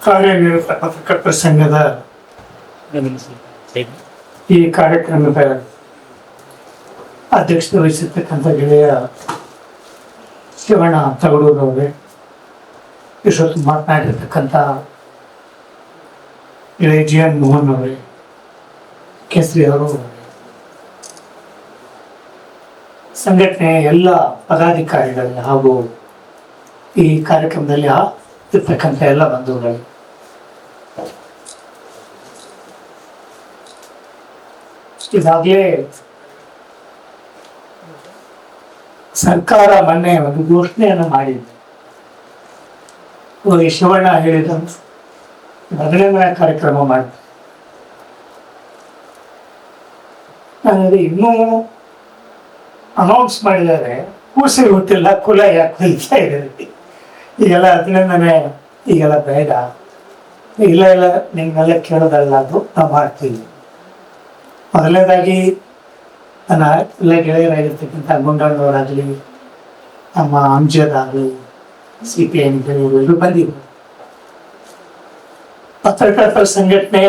ಕಾರ್ಯನಿರತ ಪತ್ರಕರ್ತರ ಸಂಘದ ಈ ಕಾರ್ಯಕ್ರಮದ ಅಧ್ಯಕ್ಷತೆ ವಹಿಸಿರ್ತಕ್ಕಂಥ ಗೆಳೆಯ ಶಿವಣ್ಣ ತಗಡೂರವರೇ, ಇಷ್ಟೊತ್ತು ಮಾತನಾಡಿರ್ತಕ್ಕಂಥ ಗೆಳೆಯ ಜಿ ಎನ್ ಮೋಹನ್ ಅವರೇ, ಕೇಸರಿ ಅವರು, ಸಂಘಟನೆಯ ಎಲ್ಲ ಪದಾಧಿಕಾರಿಗಳಿಗೆ ಹಾಗೂ ಈ ಕಾರ್ಯಕ್ರಮದಲ್ಲಿ ಇರ್ತಕ್ಕಂಥ ಎಲ್ಲ ಬಂಧುಗಳು, ಈಗಾಗಲೇ ಸರ್ಕಾರ ಮೊನ್ನೆ ಒಂದು ಘೋಷಣೆಯನ್ನು ಮಾಡಿದೆ. ಶಿವಣ್ಣ ಹೇಳಿದ ಮೊದಲನೇ ಕಾರ್ಯಕ್ರಮ ಮಾಡಿ ಇನ್ನೂ ಅನೌನ್ಸ್ ಮಾಡಿದ್ದಾರೆ. ಕೂಸಿ ಗೊತ್ತಿಲ್ಲ, ಕುಲ ಯಾಕೆ ಕಲಿತಾ ಇದ್ದಾರೆ ಈಗೆಲ್ಲ ಅದನ್ನೇ ಈಗೆಲ್ಲ ಬೇಡ, ಇಲ್ಲ ಇಲ್ಲ ನಿಮ್ಗೆಲ್ಲ ಕೇಳೋದಲ್ಲ, ಅದು ನಾವು ಮಾಡ್ತೀವಿ. ಮೊದಲನೇದಾಗಿ ನನ್ನ ಎಲ್ಲ ಗೆಳೆಯರಾಗಿರ್ತಕ್ಕಂಥ ಗುಂಡಣ್ಣವರಾಗಲಿ, ನಮ್ಮ ಅಂಜದಾಗಲಿ, CPI ಎಲ್ಲರೂ ಬಂದಿದ್ರು. ಪತ್ರಕರ್ತರ ಸಂಘಟನೆ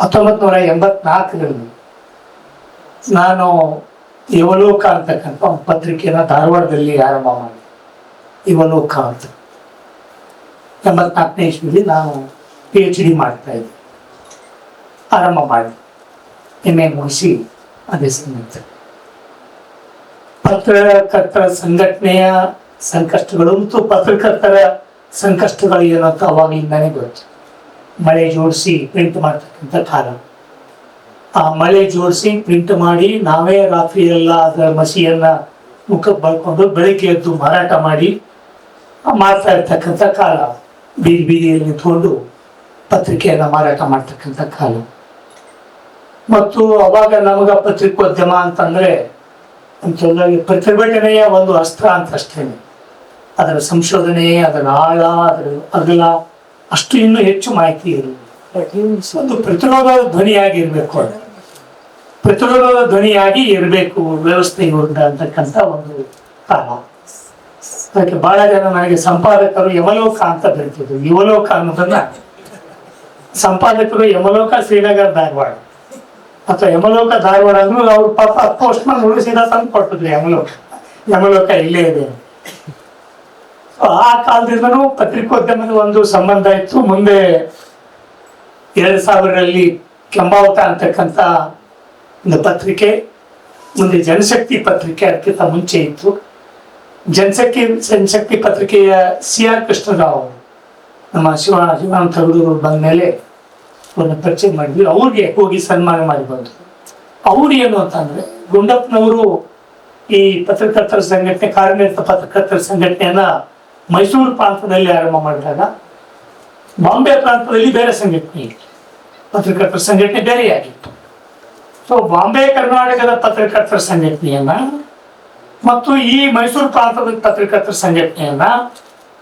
1984ರಲ್ಲಿ ನಾನು ಯುವಲೋಕ ಅಂತಕ್ಕಂಥ ಒಂದು ಪತ್ರಿಕೆನ ಧಾರವಾಡದಲ್ಲಿ ಆರಂಭ ಮಾಡಿ, ಯುವಲೋಕ ಅಂತ 84ನೇ ಇಸ್ವಿಯಲ್ಲಿ ನಾನು PhD ಮಾಡ್ತಾ ಇದ್ದೆ. ಆರಂಭ ಮಾಡಿ MA ಮುಗಿಸಿ ಅದೇ ಸಂಗತಿ. ಪತ್ರಕರ್ತರ ಸಂಘಟನೆಯ ಸಂಕಷ್ಟಗಳು ಮತ್ತು ಪತ್ರಕರ್ತರ ಸಂಕಷ್ಟಗಳು ಏನಂತ ಅವಾಗಿಂದಾನೇ ಗೊತ್ತು. ಮಳೆ ಜೋಡಿಸಿ ಪ್ರಿಂಟ್ ಮಾಡ್ತಕ್ಕಂಥ ಕಾಲ. ಆ ಮಳೆ ಜೋಡಿಸಿ ಪ್ರಿಂಟ್ ಮಾಡಿ ನಾವೇ ರಾತ್ರಿ ಎಲ್ಲ ಅದರ ಮಸಿಯನ್ನ ಮುಖಕ್ಕೆ ಬರ್ಕೊಂಡು ಬೆಳಿಗ್ಗೆ ಎದ್ದು ಮಾರಾಟ ಮಾಡಿ ಮಾಡ್ತಾ ಇರ್ತಕ್ಕಂಥ ಕಾಲ. ಬೀದಿ ಬೀದಿಯಲ್ಲಿ ನಿಂತ್ಕೊಂಡು ಪತ್ರಿಕೆಯನ್ನ ಮಾರಾಟ ಮಾಡ್ತಕ್ಕಂಥ ಕಾಲ. ಮತ್ತು ಅವಾಗ ನಮಗ ಪತ್ರಿಕೋದ್ಯಮ ಅಂತಂದ್ರೆ ಪ್ರತಿಭಟನೆಯ ಒಂದು ಅಸ್ತ್ರ ಅಂತ ಅಷ್ಟೇನೆ. ಅದರ ಸಂಶೋಧನೆ, ಅದರ ಆಳ, ಅದರ ಅಗಲ ಅಷ್ಟು ಇನ್ನೂ ಹೆಚ್ಚು ಮಾಹಿತಿ ಇರಲಿಲ್ಲ. ಒಂದು ಪ್ರತಿರೋಧದ ಧ್ವನಿಯಾಗಿರ್ಬೇಕು, ಪ್ರತಿರೋಧದ ಧ್ವನಿಯಾಗಿ ಇರಬೇಕು ವ್ಯವಸ್ಥೆ ಅಂತಕ್ಕಂಥ ಒಂದು ಕಾಲ. ಅದಕ್ಕೆ ಬಹಳ ಜನ ನನಗೆ ಸಂಪಾದಕರು ಯಮಲೋಕ ಅಂತ ಬರೀತಿದ್ರು. ಯುವಲೋಕ ಅನ್ನೋದನ್ನ ಸಂಪಾದಕರು ಯಮಲೋಕ ಶ್ರೀನಗರ ಧಾರವಾಡ ಅಥವಾ ಯಮಲೋಕ ಧಾರವಾಡ ಅಂದ್ರೂ ಅವ್ರ ಪಾಪ ಪೋಸ್ಟ್ ಮ್ಯಾನ್ ಉಳಿಸಿದ ತಂದು ಕೊಟ್ಟಿದ್ರು. ಯಮಲೋಕ ಇಲ್ಲೇ ಇದೆ. ಆ ಕಾಲದಿಂದನೂ ಪತ್ರಿಕೋದ್ಯಮದ ಒಂದು ಸಂಬಂಧ ಇತ್ತು. ಮುಂದೆ 2000ರಲ್ಲಿ ಕೆಂಬಾವತ ಅಂತಕ್ಕಂಥ ಒಂದು ಪತ್ರಿಕೆ, ಮುಂದೆ ಜನಶಕ್ತಿ ಪತ್ರಿಕೆ ಅದಕ್ಕಿಂತ ಮುಂಚೆ ಇತ್ತು. ಜನಶಕ್ತಿ ಪತ್ರಿಕೆಯ CR ಕೃಷ್ಣರಾವ್ ನಮ್ಮ ಶಿವಣ್ಣ ತಗಡೂರು ಬಂದ ಮೇಲೆ ಅವ್ರನ್ನ ಪರಿಚಯ ಮಾಡಿದ್ವಿ. ಅವ್ರಿಗೆ ಹೋಗಿ ಸನ್ಮಾನ ಮಾಡಿ ಬಂದ್ರು. ಅವ್ರು ಏನು ಅಂತಂದ್ರೆ, ಗುಂಡಪ್ಪನವರು ಈ ಪತ್ರಕರ್ತರ ಸಂಘಟನೆ, ಕಾರ್ಯನಿರತ ಪತ್ರಕರ್ತರ ಸಂಘಟನೆಯನ್ನ ಮೈಸೂರು ಪ್ರಾಂತದಲ್ಲಿ ಆರಂಭ ಮಾಡಿದಾಗ ಬಾಂಬೆ ಪ್ರಾಂತದಲ್ಲಿ ಬೇರೆ ಸಂಘಟನೆ, ಪತ್ರಕರ್ತರ ಸಂಘಟನೆ ಬೇರೆಯಾಗಿತ್ತು. ಸೊ ಬಾಂಬೆ ಕರ್ನಾಟಕದ ಪತ್ರಕರ್ತರ ಸಂಘಟನೆಯನ್ನ ಮತ್ತು ಈ ಮೈಸೂರು ಪ್ರಾಂತದ ಪತ್ರಕರ್ತರ ಸಂಘಟನೆಯನ್ನ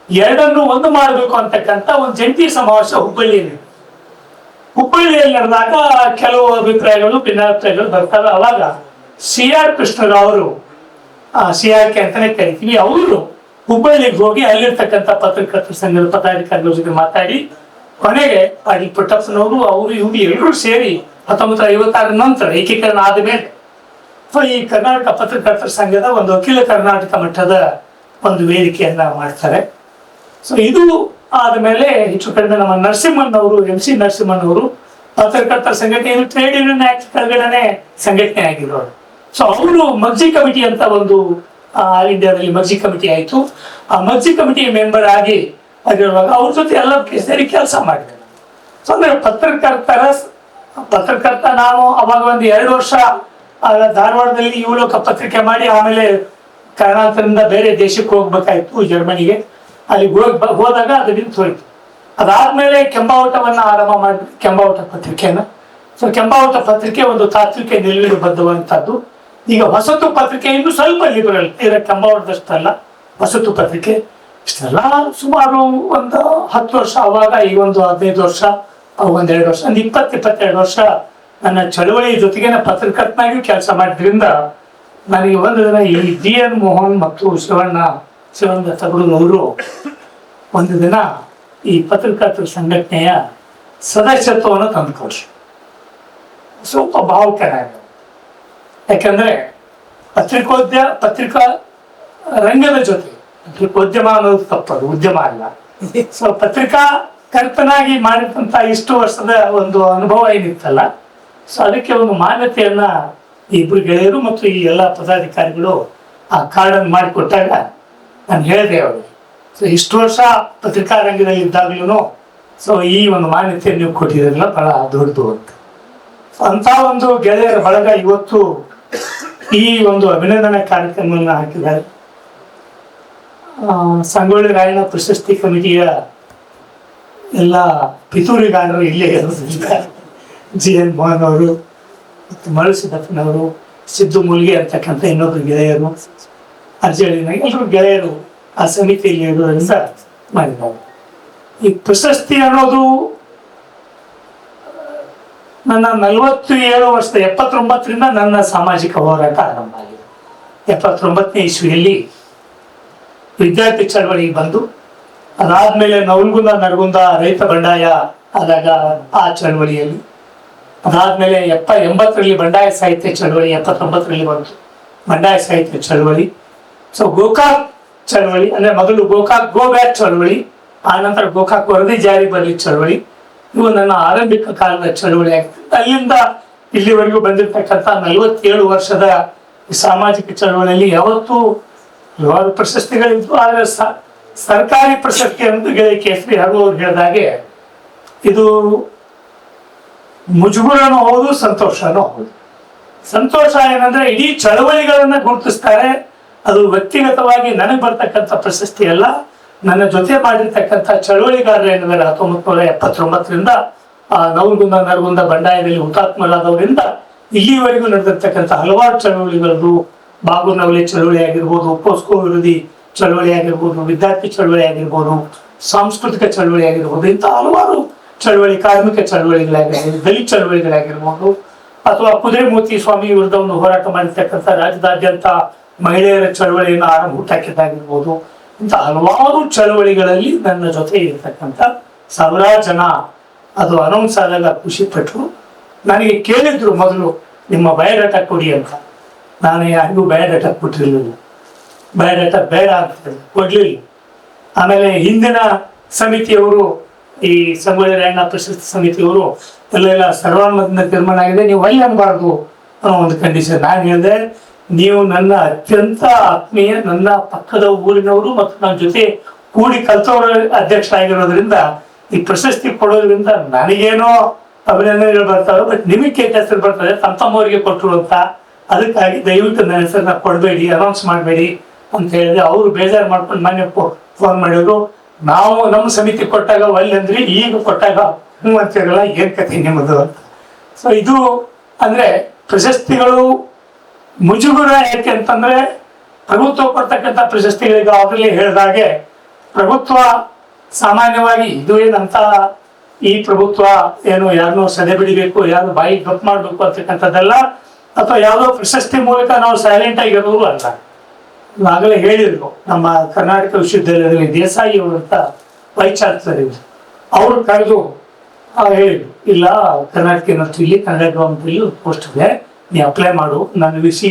ಎರಡನ್ನು ಒಂದು ಮಾಡಬೇಕು ಅಂತಕ್ಕಂಥ ಒಂದು ಜಂಟಿ ಸಮಾವೇಶ ಹುಬ್ಬಳ್ಳಿಯಲ್ಲಿ ನಡೆದಾಗ ಕೆಲವು ಅಭಿಪ್ರಾಯಗಳು, ಭಿನ್ನಾಭಿಪ್ರಾಯಗಳು ಬರ್ತಾರೆ. ಅವಾಗ CR ಕೃಷ್ಣರಾವ್ ಅವರು, CRK ಅಂತಾನೆ ಕರಿತೀವಿ, ಅವರು ಹುಬ್ಬಳ್ಳಿಗೆ ಹೋಗಿ ಅಲ್ಲಿರ್ತಕ್ಕಂಥ ಪತ್ರಕರ್ತರ ಸಂಘದ ಪದಾಧಿಕಾರಿಗಳ ಜೊತೆ ಮಾತಾಡಿ ಕೊನೆಗೆ ಪಾಟೀಲ್ ಪುಟ್ಟಪ್ಪನವರು, ಅವರು ಇವರು ಎಲ್ಲರೂ ಸೇರಿ 1956 ನಂತರ ಏಕೀಕರಣ ಆದಮೇಲೆ ಈ ಕರ್ನಾಟಕ ಪತ್ರಕರ್ತರ ಸಂಘದ ಒಂದು ಅಖಿಲ ಕರ್ನಾಟಕ ಮಟ್ಟದ ಒಂದು ವೇದಿಕೆಯನ್ನ ಮಾಡ್ತಾರೆ. ಸೊ ಇದು ಆದಮೇಲೆ ಹೆಚ್ಚು ಕಡಿಮೆ ನಮ್ಮ ನರಸಿಂಹಣ್ಣವರು, MC ನರಸಿಂಹಣ್ಣವರು ಪತ್ರಕರ್ತರ ಸಂಘಟನೆ ಟ್ರೇಡ್ ಯೂನಿಯನ್ ಆಕ್ಟ್ ಕೆಳಗಡೆ ಸಂಘಟನೆ ಆಗಿರೋರು. ಸೊ ಅವರು ಮಗ್ಜಿ ಕಮಿಟಿ ಅಂತ ಒಂದು ಆಲ್ ಇಂಡಿಯಾದಲ್ಲಿ ಮಗ್ಜಿ ಕಮಿಟಿ ಆಯಿತು. ಆ ಮಗ್ಜಿ ಕಮಿಟಿ ಮೆಂಬರ್ ಆಗಿ ಆಗಿರುವಾಗ ಅವ್ರ ಜೊತೆ ಎಲ್ಲ ಸೇರಿ ಕೆಲಸ ಮಾಡಿದೆ. ಸೊ ಅಂದ್ರೆ ಪತ್ರಕರ್ತ ನಾನು ಅವಾಗ ಒಂದು 2 ವರ್ಷ ಧಾರವಾಡದಲ್ಲಿ ಯುವಲೋಕ ಪತ್ರಿಕೆ ಮಾಡಿ, ಆಮೇಲೆ ಕಾರಣಾಂತರದಿಂದ ಬೇರೆ ದೇಶಕ್ಕೆ ಹೋಗ್ಬೇಕಾಯ್ತು, ಜರ್ಮನಿಗೆ. ಅಲ್ಲಿ ಹೋದಾಗ ಅದು ನಿಂತು ಹೋಯ್ತು. ಅದಾದ್ಮೇಲೆ ಕೆಂಬಾವಟವನ್ನ ಆರಂಭ ಮಾಡಿದ್ವಿ, ಕೆಂಬಾವಟ ಪತ್ರಿಕೆಯನ್ನ. ಸೊ ಕೆಂಬಾವಟ ಪತ್ರಿಕೆ ಒಂದು ತಾತ್ವಿಕ ನಿಲುವಿಗೆ ಬದ್ಧವಂತದ್ದು. ಈಗ ಹೊಸತು ಪತ್ರಿಕೆ ಇನ್ನು ಸ್ವಲ್ಪ ಲಿಬರಲ್, ಇದರ ಕೆಂಬಾವಟದಷ್ಟಲ್ಲ ಹೊಸತು ಪತ್ರಿಕೆ. ಇಷ್ಟೆಲ್ಲ ಸುಮಾರು ಒಂದು 10 ವರ್ಷ ಅವಾಗ, ಈಗ ಒಂದು 15 ವರ್ಷ, ಒಂದು 2 ವರ್ಷ, ಒಂದು 20-22 ವರ್ಷ ನನ್ನ ಚಳವಳಿ ಜೊತೆಗೆ ಪತ್ರಕರ್ತನಾಗಿ ಕೆಲಸ ಮಾಡಿದ್ರಿಂದ ನನಗೆ ಒಂದು ದಿನ ಈ GN ಮೋಹನ್ ಮತ್ತು ಶಿವಣ್ಣ ತಗಡೂರವರು ಒಂದು ದಿನ ಈ ಪತ್ರಕರ್ತರ ಸಂಘಟನೆಯ ಸದಸ್ಯತ್ವವನ್ನು ತಂದುಕೊಡ್ರಿ. ಸ್ವಲ್ಪ ಭಾವುಕನಾಗ, ಯಾಕಂದ್ರೆ ಪತ್ರಿಕಾ ರಂಗದ ಜೊತೆ ಪತ್ರಿಕೋದ್ಯಮ ಅನ್ನೋದು ತಪ್ಪದು, ಉದ್ಯಮ ಅಲ್ಲ. ಸೊ ಪತ್ರಿಕಾಕರ್ತನಾಗಿ ಮಾಡಿದಂತ ಇಷ್ಟು ವರ್ಷದ ಒಂದು ಅನುಭವ ಏನಿತ್ತಲ್ಲ, ಸೊ ಅದಕ್ಕೆ ಒಂದು ಮಾನ್ಯತೆಯನ್ನ ಇಬ್ರು ಗೆಳೆಯರು ಮತ್ತು ಈ ಎಲ್ಲ ಪದಾಧಿಕಾರಿಗಳು ಆ ಕಾರ್ಡನ್ನು ಮಾಡಿಕೊಟ್ಟಾಗ ನಾನು ಹೇಳಿದೆ ಅವ್ರಿಗೆ, ಸೊ ಇಷ್ಟು ವರ್ಷ ಪತ್ರಿಕಾ ರಂಗದಲ್ಲಿ ಇದ್ದಾಗ್ಲೂ ಸೊ ಈ ಒಂದು ಮಾನ್ಯತೆಯನ್ನು ನೀವು ಕೊಟ್ಟಿದ್ರಲ್ಲ ಬಹಳ ದೊಡ್ಡದು ಅಂತ. ಅಂತ ಒಂದು ಗೆಳೆಯರ ಬಳಗ ಇವತ್ತು ಈ ಒಂದು ಅಭಿನಂದನಾ ಕಾರ್ಯಕ್ರಮವನ್ನು ಹಾಕಿದ್ದಾರೆ. ಸಂಗೊಳ್ಳಿ ರಾಯಣ್ಣ ಪ್ರಶಸ್ತಿ ಕಮಿಟಿಯ ಎಲ್ಲ ಪಿತೂರಿಗಾರರು ಇಲ್ಲೇ ಇರೋದ್ರಿಂದ ಜಿ ಎನ್ ಮೋಹನ್ ಅವರು ಮತ್ತು ಮಳು ಸಿದ್ದಪ್ಪನವರು, ಸಿದ್ದು ಮುಲ್ಗೆ ಅಂತಕ್ಕಂಥ ಇನ್ನೊಬ್ರು ಗೆಳೆಯರು, ಅರ್ಜಳಿನ ಎಲ್ಲರೂ ಗೆಳೆಯರು ಆ ಸಮಿತಿಯಲ್ಲಿ ಇರೋದ್ರಿಂದ ಮಾಡಿದ್ದಾರೆ. ಈ ಪ್ರಶಸ್ತಿ ಅನ್ನೋದು ನನ್ನ 47 ವರ್ಷದ 79ರಿಂದ ನನ್ನ ಸಾಮಾಜಿಕ ಹೋರಾಟ ಆರಂಭ ಆಗಿದೆ. 79ನೇ ಇಸ್ವಿಯಲ್ಲಿ ವಿದ್ಯಾರ್ಥಿ ಚಳವಳಿಗೆ ಬಂದು, ಅದಾದ್ಮೇಲೆ ನವಲ್ಗುಂದ ನರಗುಂದ ರೈತ ಬಂಡಾಯ ಆದಾಗ ಆ ಚಳವಳಿಯಲ್ಲಿ, ಅದಾದ್ಮೇಲೆ 80ರಲ್ಲಿ ಬಂಡಾಯ ಸಾಹಿತ್ಯ ಚಳವಳಿ, 79ರಲ್ಲಿ ಬಂತು ಬಂಡಾಯ ಸಾಹಿತ್ಯ ಚಳವಳಿ. ಸೊ ಗೋಕಾಕ್ ಚಳವಳಿ ಅಂದ್ರೆ ಮೊದಲು ಗೋಕಾಕ್ ಗೋ ಬ್ಯಾಕ್ ಚಳವಳಿ, ಆ ನಂತರ ಗೋಕಾಕ್ ವರದಿ ಜಾರಿ ಬರಲಿ ಚಳವಳಿ, ಇವು ನನ್ನ ಆರಂಭಿಕ ಕಾಲದ ಚಳವಳಿ ಆಗ್ತದೆ. ಅಲ್ಲಿಂದ ಇಲ್ಲಿವರೆಗೂ ಬಂದಿರತಕ್ಕಂಥ 47 ವರ್ಷದ ಸಾಮಾಜಿಕ ಚಳವಳಿಯಲ್ಲಿ ಯಾವತ್ತೂ ಹಲವಾರು ಪ್ರಶಸ್ತಿಗಳಿದ್ದು, ಆದರೆ ಸರ್ಕಾರಿ ಪ್ರಶಸ್ತಿ ಅಂತ ಗೆಳೆಯ ಕೇಸರಿ ಹಾಗೂ ಅವ್ರು ಹೇಳಿದಾಗೆ ಇದು ಮುಜುಗುರನೂ ಹೌದು, ಸಂತೋಷನೂ ಹೌದು. ಸಂತೋಷ ಏನಂದ್ರೆ ಇಡೀ ಚಳವಳಿಗಳನ್ನ ಗುರುತಿಸ್ತಾರೆ. ಅದು ವ್ಯಕ್ತಿಗತವಾಗಿ ನನಗೆ ಬರ್ತಕ್ಕಂಥ ಪ್ರಶಸ್ತಿ ಅಲ್ಲ, ನನ್ನ ಜೊತೆ ಮಾಡಿರ್ತಕ್ಕಂಥ ಚಳವಳಿಗಾರರು ಏನಿದ್ದಾರೆ 1979ರಿಂದ ನವಲ್ಗುಂದ ನರಗುಂದ ಬಂಡಾಯದಲ್ಲಿ ಹುತಾತ್ಮರಾದವರಿಂದ ಇಲ್ಲಿವರೆಗೂ ನಡೆದಿರ್ತಕ್ಕಂಥ ಹಲವಾರು ಚಳವಳಿಗಳದ್ದು, ಬಾಗುನವಲೆ ಚಳವಳಿ ಆಗಿರ್ಬೋದು, ಪೋಸ್ಕೋ ವಿರೋಧಿ ಚಳವಳಿ ಆಗಿರ್ಬೋದು, ವಿದ್ಯಾರ್ಥಿ ಚಳವಳಿ ಆಗಿರ್ಬೋದು, ಸಾಂಸ್ಕೃತಿಕ ಚಳವಳಿ ಆಗಿರ್ಬೋದು, ಇಂಥ ಹಲವಾರು ಚಳವಳಿ, ಕಾರ್ಮಿಕ ಚಳವಳಿಗಳಾಗಿರ್ಬೋದು, ದಲಿತ ಚಳವಳಿಗಳಾಗಿರ್ಬೋದು, ಅಥವಾ ಕುದುರೆಮೂರ್ತಿ ಸ್ವಾಮಿ ವಿರುದ್ಧ ಒಂದು ಹೋರಾಟ ಮಾಡಿರ್ತಕ್ಕಂಥ ರಾಜ್ಯದಾದ್ಯಂತ ಮಹಿಳೆಯರ ಚಳವಳಿಯನ್ನು ಹುಟ್ಟಾಕಿದ್ದಾಗಿರ್ಬೋದು, ಇಂಥ ಹಲವಾರು ಚಳವಳಿಗಳಲ್ಲಿ ನನ್ನ ಜೊತೆ ಇರ್ತಕ್ಕಂಥ ಸಾವಿರಾರು ಜನ ಅದು ಅನೌನ್ಸ್ ಆದಾಗ ಖುಷಿ ಪಟ್ಟರು. ನನಗೆ ಕೇಳಿದ್ರು ಮೊದಲು ನಿಮ್ಮ ಬಯೋಡಾಟಾ ಕೊಡಿ ಅಂತ. ನಾನು ಯಾರಿಗೂ ಬಯೋಡಾಟಾ ಕೊಟ್ಟಿರಲಿಲ್ಲ, ಬಯೋಡಾಟಾ ಬೇಡ ಅಂತ ಕೊಡ್ಲಿಲ್ಲ. ಆಮೇಲೆ ಹಿಂದಿನ ಸಮಿತಿಯವರು, ಈ ಸಂಗೊಳ್ಳಿ ರಾಯಣ್ಣ ಪ್ರಶಸ್ತಿ ಸಮಿತಿಯವರು ಎಲ್ಲ ಸರ್ವಾನುಮತದಿಂದ ತೀರ್ಮಾನ ಆಗಿದೆ, ನೀವು ಅಲ್ಲಿ ಅನ್ಬಾರ್ದು ಅನ್ನೋ ಒಂದು ಕಂಡೀಷನ್. ನಾನು ಹೇಳಿದೆ, ನೀವು ನನ್ನ ಅತ್ಯಂತ ಆತ್ಮೀಯ, ನನ್ನ ಪಕ್ಕದ ಊರಿನವರು ಮತ್ತು ನನ್ನ ಜೊತೆ ಕೂಡಿ ಕಲ್ತವರ ಅಧ್ಯಕ್ಷರಾಗಿರೋದ್ರಿಂದ ಈ ಪ್ರಶಸ್ತಿ ಕೊಡೋದ್ರಿಂದ ನನಗೇನೋ ಅಭಿನಂದನೆಗಳು ಬರ್ತಾವೆ, ಬಟ್ ನಿಮಗೆ ಕೆಟ್ಟ ಹೆಸರು ಬರ್ತದೆ ತಮ್ಮವರಿಗೆ ಕೊಟ್ಟರು ಅಂತ. ಅದಕ್ಕಾಗಿ ದಯವಿಟ್ಟು ನನ್ನ ಹೆಸರನ್ನ ಕೊಡಬೇಡಿ, ಅನೌನ್ಸ್ ಮಾಡಬೇಡಿ ಅಂತ ಹೇಳಿದೆ. ಅವರು ಬೇಜಾರು ಮಾಡ್ಕೊಂಡು ಮನೆ ಫೋನ್ ಮಾಡಿದ್ರು, ನಾವು ನಮ್ಮ ಸಮಿತಿ ಕೊಟ್ಟಾಗ ಒಳ್ಳೆ ಅಂದ್ರಿ, ಈಗ ಕೊಟ್ಟಾಗ ಹ್ಞೂ ಅಂತಿರಲ್ಲ, ಏನ್ ಕತೆ ನಿಮ್ಮದು ಅಂತ. ಸೊ ಇದು ಅಂದ್ರೆ ಪ್ರಶಸ್ತಿಗಳು ಮುಜುಗುರ ಯಾಕೆ ಅಂತಂದ್ರೆ, ಪ್ರಭುತ್ವ ಕೊಡ್ತಕ್ಕಂಥ ಪ್ರಶಸ್ತಿಗಳಿಗೆ ಆಗಲೇ ಹೇಳಿದಾಗೆ ಪ್ರಭುತ್ವ ಸಾಮಾನ್ಯವಾಗಿ ಇದು ಏನಂತ ಈ ಪ್ರಭುತ್ವ ಏನು ಯಾರನ್ನೋ ಸದೆ ಬಿಡಿಬೇಕು, ಯಾರು ಬಾಯಿ ಗಪ್ ಮಾಡ್ಬೇಕು ಅಂತಕ್ಕಂಥದ್ದಲ್ಲ, ಅಥವಾ ಯಾವುದೋ ಪ್ರಶಸ್ತಿ ಮೂಲಕ ನಾವು ಸೈಲೆಂಟ್ ಆಗಿರೋರು ಅಲ್ಲ. ಆಗಲೇ ಹೇಳಿದ್ರು, ನಮ್ಮ ಕರ್ನಾಟಕ ವಿಶ್ವವಿದ್ಯಾಲಯದಲ್ಲಿ ದೇಸಾಯಿ ಅವರಂತ ವೈಸ್ ಚಾನ್ಸಲರ್ ಇದ್ರು, ಅವರು ಕರೆದು ಹೇಳಿದ್ರು, ಇಲ್ಲ ಕರ್ನಾಟಕ ಯೂನಿವರ್ಸಿಟಿಲಿ ಕನ್ನಡ ಗೌರ್ಮೆಂಟಲ್ಲಿ ಪೋಸ್ಟ್ ಇದೆ, ನೀ ಅಪ್ಲೈ ಮಾಡು, ನಾನು ವಿಸಿ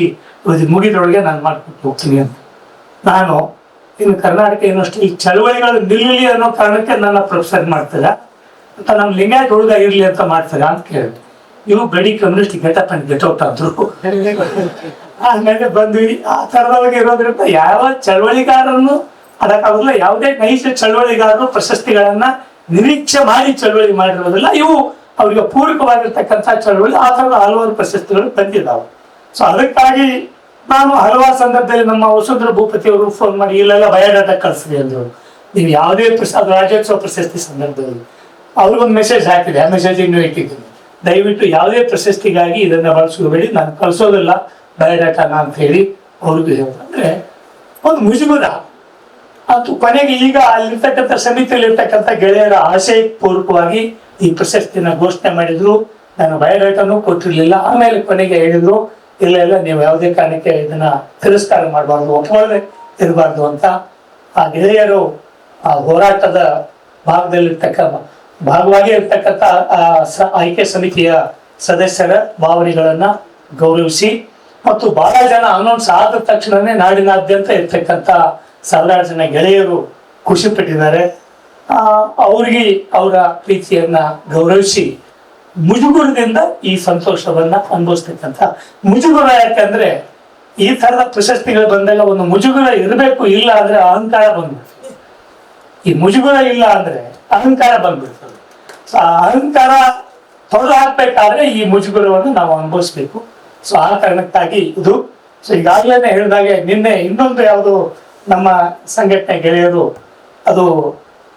ಮುಗಿದ್ರೊಳಗೆ ನಾನು ಮಾಡ್ಕೊಟ್ಟು ಹೋಗ್ತೀನಿ ಅಂತ. ನಾನು ಇನ್ನು ಕರ್ನಾಟಕ ಯೂನಿವರ್ಸಿಟಿ ಚಳವಳಿಗಳು ನಿಲ್ಲಲಿ ಅನ್ನೋ ಕಾರಣಕ್ಕೆ ನನ್ನ ಪ್ರೊಫೆಸರ್ ಮಾಡ್ತಾರೆ ಅಂತ, ನಮ್ಮ ಲಿಂಗಾಯತ್ ಹುಡುಗ ಇರ್ಲಿ ಅಂತ ಮಾಡ್ತಾರೆ ಅಂತ ಕೇಳಿದ್ರು. ಇವು ಬಡಿ ಕಮ್ಯುನಿಸ್ಟ್ ಗೆಟಪ್ ಅಂಡ್ ಗೆಟೌಟ್ ಅಂದ್ರು. ಆಮೇಲೆ ಬಂದ್ವಿ. ಆ ತರದೊಳಗೆ ಇರೋದ್ರಿಂದ ಯಾವ ಚಳವಳಿಗಾರನ್ನು ಅದಕ್ಕಾಗಲ್ಲ, ಯಾವುದೇ ನೈಜ ಚಳವಳಿಗಾರರು ಪ್ರಶಸ್ತಿಗಳನ್ನ ನಿರೀಕ್ಷೆ ಮಾಡಿ ಚಳವಳಿ ಮಾಡಿರೋದಿಲ್ಲ. ಇವು ಅವ್ರಿಗೆ ಪೂರಕವಾಗಿರ್ತಕ್ಕಂಥ ಚಳವಳಿ, ಆ ಥರದ ಹಲವಾರು ಪ್ರಶಸ್ತಿಗಳು ಬಂದಿದ್ದಾವೆ. ಸೊ ಅದಕ್ಕಾಗಿ ನಾನು ಹಲವಾರು ಸಂದರ್ಭದಲ್ಲಿ ನಮ್ಮ ವಸುಂಧರಾ ಭೂಪತಿ ಅವರು ಫೋನ್ ಮಾಡಿ ಇಲ್ಲೆಲ್ಲ ಬಯೋಡಾಟಾ ಕಳಿಸ್ರಿ ಅಂದ್ರು. ನೀವು ಯಾವುದೇ ರಾಜ್ಯೋತ್ಸವ ಪ್ರಶಸ್ತಿ ಸಂದರ್ಭದಲ್ಲಿ ಅವ್ರಿಗೊಂದು ಮೆಸೇಜ್ ಹಾಕಿದೆ, ಆ ಮೆಸೇಜ್ ಇನ್ನೂ ಇಟ್ಟಿದ್ದೀನಿ, ದಯವಿಟ್ಟು ಯಾವುದೇ ಪ್ರಶಸ್ತಿಗಾಗಿ ಇದನ್ನ ಬಳಸ್ಕೋಬೇಡಿ, ನಾನು ಕಳಿಸೋದಿಲ್ಲ ಬಯೋಡಾಟಾನ ಅಂತ ಹೇಳಿ ಅವ್ರಿಗೂ ಹೇಳಿದ್ರು. ಅಂದ್ರೆ ಒಂದು ಮುಜುಗುರ ಅದು ಕೊನೆಗೆ ಈಗ ಅಲ್ಲಿರ್ತಕ್ಕಂಥ ಸಮಿತಿಯಲ್ಲಿ ಇರ್ತಕ್ಕಂಥ ಗೆಳೆಯರ ಆಶಯ ಪೂರ್ವಕವಾಗಿ ಈ ಪ್ರಶಸ್ತಿನ ಘೋಷಣೆ ಮಾಡಿದ್ರು. ನಾನು ಬಯೋಡಾಟಾನು ಕೊಟ್ಟಿರ್ಲಿಲ್ಲ. ಆಮೇಲೆ ಕೊನೆಗೆ ಹೇಳಿದ್ರು, ಇಲ್ಲ ನೀವು ಯಾವುದೇ ಕಾರಣಕ್ಕೆ ಇದನ್ನ ತಿರಸ್ಕಾರ ಮಾಡಬಾರ್ದು, ಒಪ್ಪದೆ ಇರಬಾರ್ದು ಅಂತ. ಆ ಗೆಳೆಯರು ಆ ಹೋರಾಟದ ಭಾಗವಾಗಿ ಇರ್ತಕ್ಕಂಥ ಆಯ್ಕೆ ಸಮಿತಿಯ ಸದಸ್ಯರ ಭಾವನೆಗಳನ್ನ ಗೌರವಿಸಿ ಮತ್ತು ಬಹಳ ಜನ ಅನೌನ್ಸ್ ಆದ ತಕ್ಷಣನೇ ನಾಡಿನಾದ್ಯಂತ ಇರ್ತಕ್ಕಂಥ ಸಾವಿರಾರು ಜನ ಗೆಳೆಯರು ಖುಷಿ ಪಟ್ಟಿದ್ದಾರೆ. ಅವ್ರಿಗೆ ಅವರ ಪ್ರೀತಿಯನ್ನ ಗೌರವಿಸಿ ಮುಜುಗುರದಿಂದ ಈ ಸಂತೋಷವನ್ನ ಅನುಭವಿಸ್ತಕ್ಕಂಥ ಮುಜುಗುರ ಯಾಕಂದ್ರೆ ಈ ತರದ ಪ್ರಶಸ್ತಿಗಳು ಬಂದಾಗ ಒಂದು ಮುಜುಗುರ ಇರಬೇಕು, ಇಲ್ಲ ಅಂದ್ರೆ ಅಹಂಕಾರ ಬಂದ್ಬಿಡ್ತದೆ. ಈ ಮುಜುಗುರ ಇಲ್ಲ ಅಂದ್ರೆ ಅಹಂಕಾರ ಬಂದ್ಬಿಡ್ತದೆ. ಸೊ ಆ ಅಹಂಕಾರ ತೊಡೆದು ಹಾಕ್ಬೇಕಾದ್ರೆ ಈ ಮುಜುಗುರವನ್ನು ನಾವು ಅನುಭವಿಸ್ಬೇಕು. ಸೊ ಆ ಕಾರಣಕ್ಕಾಗಿ ಇದು. ಸೊ ಈಗಾಗಲೇ ಹೇಳಿದಾಗೆ ನಿನ್ನೆ ಇನ್ನೊಂದು ಯಾವುದು ನಮ್ಮ ಸಂಘಟನೆ ಗೆಳೆಯರು ಅದು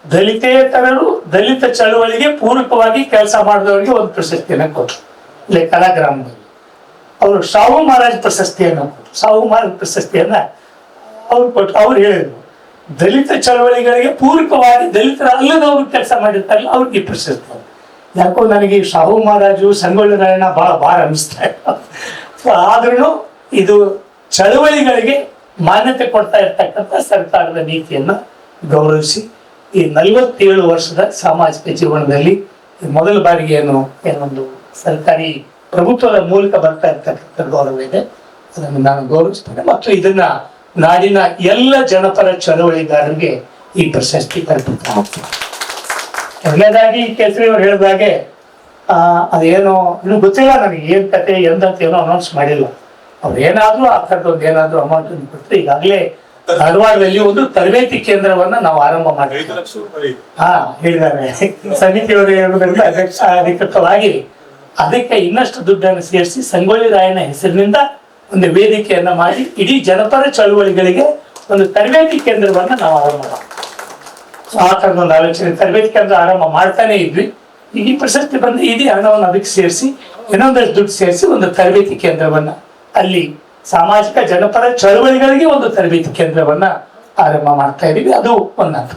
ದಲಿತೇತರರು ದಲಿತ ಚಳುವಳಿಗೆ ಪೂರಕವಾಗಿ ಕೆಲಸ ಮಾಡಿದವರಿಗೆ ಒಂದು ಪ್ರಶಸ್ತಿಯನ್ನು ಕೊಟ್ಟರು. ಇಲ್ಲಿ ಕಲಾಗ್ರಾಮದಲ್ಲಿ ಅವರು ಶಾಹು ಮಹಾರಾಜ್ ಪ್ರಶಸ್ತಿಯನ್ನು ಕೊಟ್ಟರು. ಶಾಹು ಮಹಾರಾಜ್ ಪ್ರಶಸ್ತಿಯನ್ನ ಅವ್ರು ಕೊಟ್ಟರು. ಅವ್ರು ಹೇಳಿದ್ರು ದಲಿತ ಚಳವಳಿಗಳಿಗೆ ಪೂರಕವಾಗಿ ದಲಿತರ ಅಲ್ಲದವರು ಕೆಲಸ ಮಾಡಿರ್ತಾರಲ್ಲ ಅವ್ರಿಗೆ ಈ ಪ್ರಶಸ್ತಿ. ಯಾಕೋ ನನಗೆ ಶಾಹು ಮಹಾರಾಜು ಸಂಗೊಳ್ಳಿ ರಾಯಣ್ಣ ಭಾರ ಅನ್ನಿಸ್ತಾ ಇಲ್ಲ. ಆದ್ರೂ ಇದು ಚಳವಳಿಗಳಿಗೆ ಮಾನ್ಯತೆ ಕೊಡ್ತಾ ಇರ್ತಕ್ಕಂಥ ಸರ್ಕಾರದ ನೀತಿಯನ್ನು ಗೌರವಿಸಿ ಈ 47 ವರ್ಷದ ಸಾಮಾಜಿಕ ಜೀವನದಲ್ಲಿ ಮೊದಲ ಬಾರಿಗೆ ಏನೊಂದು ಸರ್ಕಾರಿ ಪ್ರಭುತ್ವದ ಮೂಲಕ ಬರ್ತಾ ಇರ್ತಕ್ಕಂಥ ಗೌರವ ಇದೆ, ಅದನ್ನು ನಾನು ಗೌರವಿಸ್ತೇನೆ. ಮತ್ತು ಇದನ್ನ ನಾಡಿನ ಎಲ್ಲ ಜನಪರ ಚಳವಳಿಗಾರರಿಗೆ ಈ ಪ್ರಶಸ್ತಿ ಅರ್ಪಿತ ಆಗ್ತದೆ. ಎರಡನೇದಾಗಿ ಕೇಸರಿ ಅವರು ಹೇಳಿದಾಗೆ ಅದೇನೋ ಇನ್ನು ಗೊತ್ತಿಲ್ಲ ನನಗೆ ಏನ್ ಕತೆ ಎಂದಂತ ಏನೋ ಅನೌನ್ಸ್ ಮಾಡಿಲ್ಲ. ಅವ್ರು ಏನಾದ್ರೂ ಆ ಥರದೊಂದು ಏನಾದ್ರೂ ಅಮೌಂಟ್ ಕೊಟ್ಟರೆ ಈಗಾಗಲೇ ಧಾರವಾಡದಲ್ಲಿ ಒಂದು ತರಬೇತಿ ಕೇಂದ್ರವನ್ನ ನಾವು ಆರಂಭ ಮಾಡಿದ್ದೀವಿ. ಹೇಳಿದ್ದಾರೆ ಸಮಿತಿಯವರು ಹೇಳುವುದರಿಂದ ಅಧ್ಯಕ್ಷ ಅಧಿಕೃತವಾಗಿ ಅದಕ್ಕೆ ಇನ್ನಷ್ಟು ದುಡ್ಡನ್ನು ಸೇರಿಸಿ ಸಂಗೊಳ್ಳಿ ರಾಯಣ್ಣ ಹೆಸರಿನಿಂದ ಒಂದು ವೇದಿಕೆಯನ್ನ ಮಾಡಿ ಇಡೀ ಜನಪರ ಚಳುವಳಿಗಳಿಗೆ ಒಂದು ತರಬೇತಿ ಕೇಂದ್ರವನ್ನ ನಾವು ಆರಂಭ ಮಾಡ್ತೀವಿ. ಆ ಥರದ ಒಂದು ಆಲೋಚನೆ ತರಬೇತಿ ಕೇಂದ್ರ ಆರಂಭ ಮಾಡ್ತಾನೆ ಇದ್ವಿ. ಈಗ ಈ ಪ್ರಶಸ್ತಿ ಬಂದು ಇಡೀ ಹಣವನ್ನು ಅದಕ್ಕೆ ಸೇರಿಸಿ ಇನ್ನೊಂದಷ್ಟು ದುಡ್ಡು ಸೇರಿಸಿ ಒಂದು ತರಬೇತಿ ಕೇಂದ್ರವನ್ನ ಅಲ್ಲಿ ಸಾಮಾಜಿಕ ಜನಪರ ಚಳವಳಿಗಳಿಗೆ ಒಂದು ತರಬೇತಿ ಕೇಂದ್ರವನ್ನ ಆರಂಭ ಮಾಡ್ತಾ ಇದ್ದೀವಿ. ಅದು ಒಂದು ಹಂತ.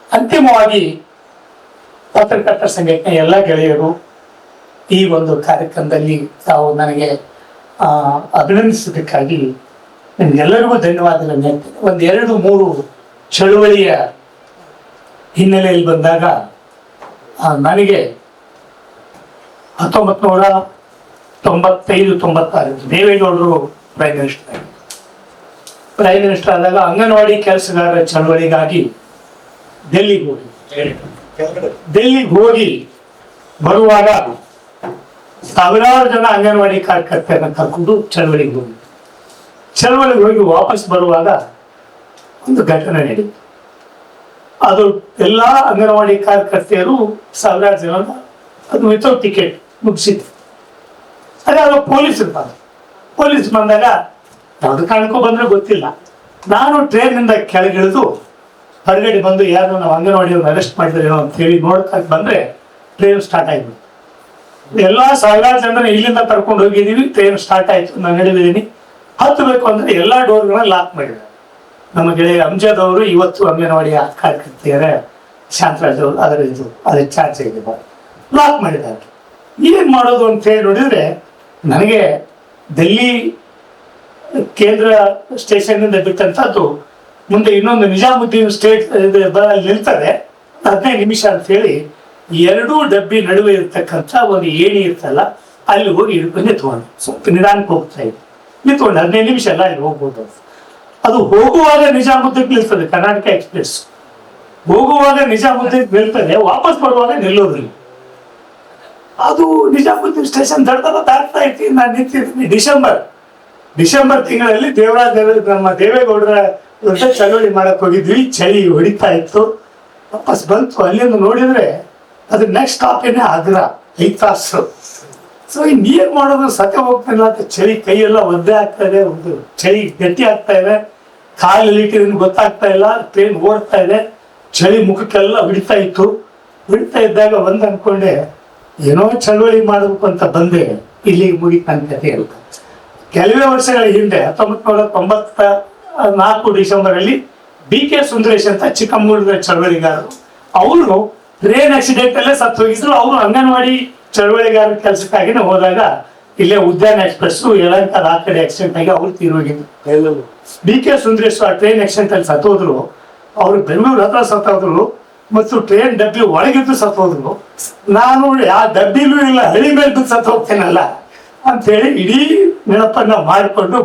ಅಂತಿಮವಾಗಿ ಪತ್ರಕರ್ತರ ಸಂಘಟನೆ ಎಲ್ಲ ಗೆಳೆಯರು ಈ ಒಂದು ಕಾರ್ಯಕ್ರಮದಲ್ಲಿ ತಾವು ನನಗೆ ಅಭಿನಂದಿಸೋದಕ್ಕಾಗಿ ನಿಮ್ಗೆಲ್ಲರಿಗೂ ಧನ್ಯವಾದಗಳನ್ನು ಹೇಳ್ತೇನೆ. 1-2-3 ಚಳುವಳಿಯ ಹಿನ್ನೆಲೆಯಲ್ಲಿ ಬಂದಾಗ ನನಗೆ 1995-96 ದೇವೇಗೌಡರು ಪ್ರೈಮ್ ಮಿನಿಸ್ಟರ್ ಆದಾಗ ಅಂಗನವಾಡಿ ಕೆಲಸಗಾರರ ಚಳವಳಿಗಾಗಿ ಡೆಲ್ಲಿಗೆ ಹೋಗಿ ಬರುವಾಗ ಸಾವಿರಾರು ಜನ ಅಂಗನವಾಡಿ ಕಾರ್ಯಕರ್ತರನ್ನ ಕರ್ಕೊಂಡು ಚಳವಳಿಗೆ ಹೋಗಿ ವಾಪಸ್ ಬರುವಾಗ ಒಂದು ಘಟನೆ ನಡೀತು. ಅದು ಎಲ್ಲಾ ಅಂಗನವಾಡಿ ಕಾರ್ಯಕರ್ತೆಯರು ಸಾವಿರಾರು ಜನ ಅದು ವಿತೌಟ್ ಟಿಕೆಟ್ ಮುಗಿಸಿದ್ರು. ಅದೇ ಆಗ ಪೊಲೀಸ್ ಬಂದಾಗ ಯಾವ್ದು ಕಾರಣಕ್ಕೂ ಬಂದ್ರೆ ಗೊತ್ತಿಲ್ಲ, ನಾನು ಟ್ರೈನಿಂದ ಕೆಳಗಿಳಿದು ಹೊರಗಡೆ ಬಂದು ಯಾರು ನಾವು ಅಂಗನವಾಡಿಯವ್ರನ್ನ ಅರೆಸ್ಟ್ ಮಾಡಿದ್ರೆ ಏನೋ ಅಂತ ಹೇಳಿ ನೋಡ್ಕೊಂಡು ಬಂದ್ರೆ ಟ್ರೈನ್ ಸ್ಟಾರ್ಟ್ ಆಗಿಬಿಟ್ಟು ಎಲ್ಲಾ ಸಾವಿರಾರು ಜನರನ್ನ ಇಲ್ಲಿಂದ ಕರ್ಕೊಂಡು ಹೋಗಿದ್ದೀವಿ. ಟ್ರೈನ್ ಸ್ಟಾರ್ಟ್ ಆಯ್ತು, ನಾನು ನಡೆದಿದ್ದೀನಿ. ಹತ್ತಬೇಕು ಅಂದ್ರೆ ಎಲ್ಲಾ ಡೋರ್ಗಳನ್ನ ಲಾಕ್ ಮಾಡಿದ್ದಾರೆ. ನಮ್ಮ ಗೆಳೆಯ ಅಂಜದ್ ಅವರು ಇವತ್ತು ಅಂಗನವಾಡಿಯ ಕಾರ್ಯಕರ್ತೆಯರ ಶಾಂತರಾಜ್ ಅವರು ಅದರ ಚಾರ್ಜ್ ಆಗಿದೆ, ಲಾಕ್ ಮಾಡಿದ್ದಾರೆ. ಏನ್ ಮಾಡೋದು ಅಂತ ಹೇಳಿ ನೋಡಿದ್ರೆ ನನಗೆ ಡೆಲ್ಲಿ ಕೇಂದ್ರ ಸ್ಟೇಷನ್ ಇಂದ ಬಿಟ್ಟಂತದ್ದು ಮುಂದೆ ಇನ್ನೊಂದು ನಿಜಾಮುದ್ದೀನ್ ಸ್ಟೇಟ್ ನಿಲ್ತದೆ 15 ನಿಮಿಷ ಅಂತ ಹೇಳಿ 2 ಡಬ್ಬಿ ನಡುವೆ ಇರ್ತಕ್ಕಂಥ ಒಂದು ಏಣಿ ಇರ್ತಲ್ಲ ಅಲ್ಲಿ ಹೋಗಿ ಹಿಡ್ಕೊಂಡು ನಿಂತ್ಕೊಂಡು ಸ್ವಲ್ಪ ನಿಧಾನಕ್ಕೆ ಹೋಗ್ತಾ ಇದ್ದೆ. ನಿಂತ್ಕೊಂಡು 15 ನಿಮಿಷ ಎಲ್ಲ ಅಲ್ಲಿ ಹೋಗ್ಬೋದು. ಅದು ಹೋಗುವಾಗ ನಿಜಾಮುದ್ದೀನ್ ನಿಲ್ತದೆ, ಕರ್ನಾಟಕ ಎಕ್ಸ್ಪ್ರೆಸ್ ಹೋಗುವಾಗ ನಿಜಾಮುದ್ದೀನ್ ನಿಲ್ತದೆ, ವಾಪಸ್ ಬರುವಾಗ ನಿಲ್ಲೋದಿಲ್ಲ. ಅದು ನಿಜಾಮುದ್ದೀನ್ ಸ್ಟೇಷನ್ ದಾಟ್ತಾ ಇರ್ತೀನಿ. ನಾನು ನಿಂತಿದ್ದೀನಿ ಡಿಸೆಂಬರ್ ತಿಂಗಳಲ್ಲಿ ನಮ್ಮ ದೇವೇಗೌಡರ ಚಳವಳಿ ಮಾಡಕ್ ಹೋಗಿದ್ವಿ. ಚಳಿ ಹೊಡಿತಾ ಇತ್ತು, ವಾಪಸ್ ಬಂತು. ಅಲ್ಲಿಂದ ನೋಡಿದ್ರೆ ಅದು ನೆಕ್ಸ್ಟ್ ಸ್ಟಾಪ್ ಏನೇ ಆಗ್ರ 5 ತಾಸು. ಸೊ ಇನ್ನೇನ್ ಮಾಡೋದು, ಸತ್ಯ ಹೋಗ್ತಾಯಿಲ್ಲ ಅಂತ ಚಳಿ ಕೈಯೆಲ್ಲ ಒದ್ದೆ ಆಗ್ತಾ ಇದೆ, ಒಂದು ಚಳಿ ಗಟ್ಟಿ ಆಗ್ತಾ ಇದೆ, ಕಾಲಲ್ಲಿ ಗೊತ್ತಾಗ್ತಾ ಇಲ್ಲ, ಟ್ರೈನ್ ಓಡ್ತಾ ಇದೆ, ಚಳಿ ಮುಖಕ್ಕೆಲ್ಲ ಹೊಡಿತಾ ಇತ್ತು. ಹೊಡಿತಾ ಇದ್ದಾಗ ಅನ್ಕೊಂಡೆ ಏನೋ ಚಳವಳಿ ಮಾಡಬೇಕು ಅಂತ ಬಂದೆ, ಇಲ್ಲಿಗೆ ಮುಗಿತು ನನ್ನ ಕಥೆ ಅಂತ. ಕೆಲವೇ ವರ್ಷಗಳ ಹಿಂದೆ 1994 ಡಿಸೆಂಬರ್ ಅಲ್ಲಿ BK ಸುಂದರೇಶ್ ಅಂತ ಚಿಕ್ಕಮಗಳೂರಿನ ಚಳವಳಿಗಾರರು, ಅವರು ಟ್ರೈನ್ ಆಕ್ಸಿಡೆಂಟ್ ಅಲ್ಲೇ ಸತ್ತು ಹೋಗಿದ್ರು. ಅವರು ಅಂಗನವಾಡಿ ಚಳವಳಿಗಾರರ ಕೆಲಸಕ್ಕಾಗಿನೇ ಹೋದಾಗ ಇಲ್ಲೇ ಉದ್ಯಾನ ಎಕ್ಸ್ಪ್ರೆಸ್ ಯಲಹಂಕದ ಆ ಕಡೆ ಆಕ್ಸಿಡೆಂಟ್ ಆಗಿ ಅವ್ರು ತೀರೋಗಿದ್ರು. BK ಸುಂದರೇಶ್ ಆ ಟ್ರೈನ್ ಆಕ್ಸಿಡೆಂಟ್ ಅಲ್ಲಿ ಸತ್ತೋದ್ರು. ಅವ್ರು ಬೆಂಗಳೂರು ಹತ್ರ ಸತ್ತೋದ್ರು. ಮತ್ತು ಟ್ರೈನ್ ಡಬ್ಬಿ ಒಳಗಿದ್ದು ಸತ್ತು ಹೋದ್ರು. ನಾನು ಆ ಡಬ್ಬಿಲೂ ಇಲ್ಲ, ಹಳಿ ಮೇಲೆ ಬಿದ್ದು ಸತ್ತು ಹೋಗ್ತೇನಲ್ಲ ಅಂಥೇಳಿ ಇಡೀ ನೆನಪನ್ನು ಮಾಡಿಕೊಂಡು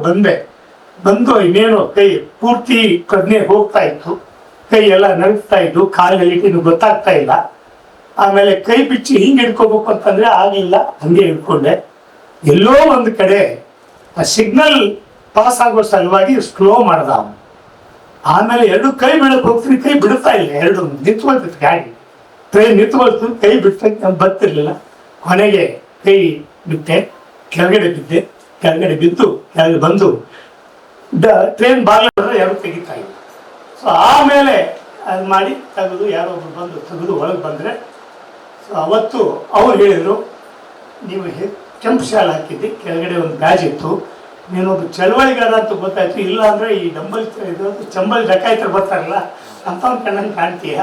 ಬಂದು ಇನ್ನೇನು ಕೈ ಪೂರ್ತಿ ಪ್ರಜ್ಞೆ ಹೋಗ್ತಾ ಇತ್ತು, ಕೈ ಎಲ್ಲ ನಡುಗ್ತಾ ಇದ್ದು, ಕಾಲಲ್ಲಿ ಇನ್ನು ಗೊತ್ತಾಗ್ತಾ ಇಲ್ಲ. ಆಮೇಲೆ ಕೈ ಬಿಚ್ಚಿ ಹಿಂಗೆ ಹಿಡ್ಕೋಬೇಕು ಅಂತಂದ್ರೆ ಆಗಲಿಲ್ಲ, ಹಂಗೆ ಹಿಡ್ಕೊಂಡೆ. ಎಲ್ಲೋ ಒಂದು ಕಡೆ ಆ ಸಿಗ್ನಲ್ ಪಾಸ್ ಆಗೋ ಸಲುವಾಗಿ ಸ್ಲೋ ಮಾಡ್ದ ಅವನು. ಆಮೇಲೆ ಎರಡು ಕೈ ಬಿಡಕ್ಕೆ ಹೋಗ್ತೀನಿ, ಕೈ ಬಿಡ್ತಾ ಇಲ್ಲ, ಎರಡು ನಿಂತ್ಕೊಳ್ತಿತ್ತು ಗಾಡಿ, ಟ್ರೈನ್ ನಿಂತ್ಕೊಳ್ತು, ಕೈ ಬಿಡ್ತಕ್ಕೆ ನಮ್ಗೆ ಬರ್ತಿರ್ಲಿಲ್ಲ. ಕೊನೆಗೆ ಕೈ ಬಿಟ್ಟೆ, ಕೆಳಗಡೆ ಬಿದ್ದು ಕೆಳಗಡೆ ಬಂದು ಟ್ರೈನ್ ಬಾಗಿಲು ಯಾರು ತೆಗಿತಾ ಇಲ್ಲ. ಸೊ ಆಮೇಲೆ ಅದು ಮಾಡಿ ತೆಗೆದು ಯಾರೋ ಒಬ್ರು ಬಂದು ತೆಗೆದು ಒಳಗೆ ಬಂದರೆ, ಸೊ ಅವತ್ತು ಅವ್ರು ಹೇಳಿದರು, ನೀವು ಕೆಂಪು ಶಾಲೆ ಹಾಕಿದ್ದೆ, ಕೆಳಗಡೆ ಒಂದು ಬ್ಯಾಜ್ ಇತ್ತು, ನೀನೊಬ್ಬ ಚಳವಳಿಗಾರ ಅಂತ ಗೊತ್ತಾಯ್ತು, ಇಲ್ಲ ಅಂದರೆ ಈ ಚಂಬಲ್ ಡಕಾಯ್ತರು ಬರ್ತಾರಲ್ಲ ಅಂಥವ್ನು ಕಣ್ಣಂಗೆ ಕಾಣ್ತೀಯ,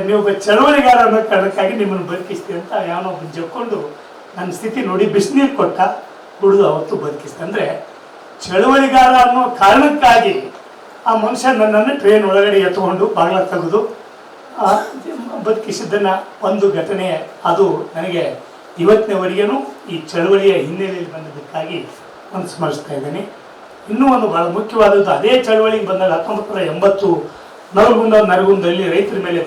ನೀವೊಬ್ಬ ಚಳವಳಿಗಾರ ಅನ್ನೋ ಕಾರಣಕ್ಕಾಗಿ ನಿಮ್ಮನ್ನು ಬದುಕಿಸ್ತೀವಿ ಅಂತ ಯಾವನೊಬ್ಬ ಜಕ್ಕೊಂಡು ನನ್ನ ಸ್ಥಿತಿ ನೋಡಿ ಬಿಸಿನೀರು ಕೊಟ್ಟ, ಕುಡಿದು ಅವತ್ತು ಬದುಕಿಸ್ತ. ಅಂದರೆ ಚಳವಳಿಗಾರ ಅನ್ನೋ ಕಾರಣಕ್ಕಾಗಿ ಆ ಮನುಷ್ಯ ನನ್ನನ್ನು ಟ್ರೈನ್ ಒಳಗಡೆ ಎತ್ಕೊಂಡು ಬಾಗಿಲ ತೆಗೆದು ಬದುಕಿಸಿದ್ದನ್ನು ಒಂದು ಘಟನೆ, ಅದು ನನಗೆ ಇವತ್ತಿನವರೆಗೂ ಈ ಚಳವಳಿಯ ಹಿನ್ನೆಲೆಯಲ್ಲಿ ಬಂದದಕ್ಕಾಗಿ ನಾನು ಸ್ಮರಿಸ್ತಾ ಇದ್ದೇನೆ. ಇನ್ನೂ ಒಂದು ಬಹಳ ಮುಖ್ಯವಾದದ್ದು, ಅದೇ ಚಳವಳಿಗೆ ಬಂದಾಗ 1980 ನರಗುಂದಲ್ಲಿ ರೈತರ ಮೇಲೆ